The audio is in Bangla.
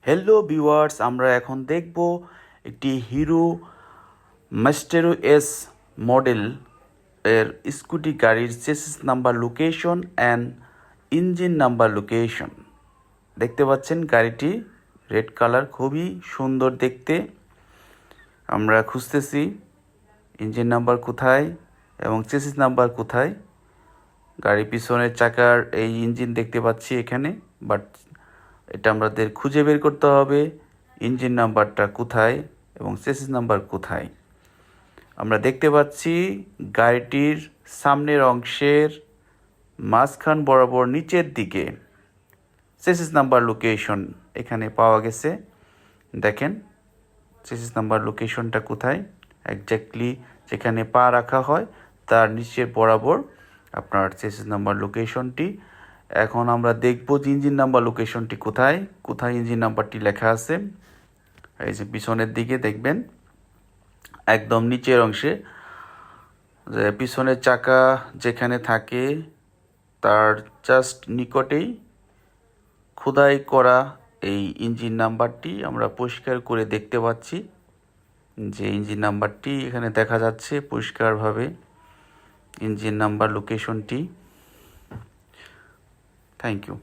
হ্যালো ভিউয়ার্স, আমরা এখন দেখব একটি হিরো মাস্টেরো এস মডেল এর স্কুটি গাড়ির chassis number location and engine number location. দেখতে পাচ্ছেন গাড়িটি রেড কালার, খুবই সুন্দর দেখতে। আমরা খুঁজতেছি ইঞ্জিন নাম্বার কোথায় এবং চেসিস নাম্বার কোথায়। গাড়ির পিছনের চাকার এই ইঞ্জিন দেখতে পাচ্ছি এখানে, বাট এটা আমাদের খুঁজে বের করতে হবে ইঞ্জিন নাম্বারটা কোথায় এবং চেসিস নাম্বার কোথায়। আমরা দেখতে পাচ্ছি গাড়িটির সামনের অংশের মাঝখান বরাবর নিচের দিকে চেসিস নাম্বার লোকেশন এখানে পাওয়া গেছে। দেখেন চেসিস নাম্বার লোকেশনটা কোথায়, একজ্যাক্টলি যেখানে পা রাখা হয় তার নিচের বরাবর আপনার চেসিস নাম্বার লোকেশনটি। এখন আমরা দেখব যে ইঞ্জিন নাম্বার লোকেশনটি কোথায় কোথায় ইঞ্জিন নাম্বারটি লেখা আছে। এই যে পিছনের দিকে দেখবেন একদম নিচের অংশে, যে পিছনের চাকা যেখানে থাকে তার জাস্ট নিকটেই খোদাই করা এই ইঞ্জিন নাম্বারটি আমরা পরিষ্কার করে দেখতে পাচ্ছি। যে ইঞ্জিন নাম্বারটি এখানে দেখা যাচ্ছে পরিষ্কারভাবে, ইঞ্জিন নাম্বার লোকেশনটি। Thank you.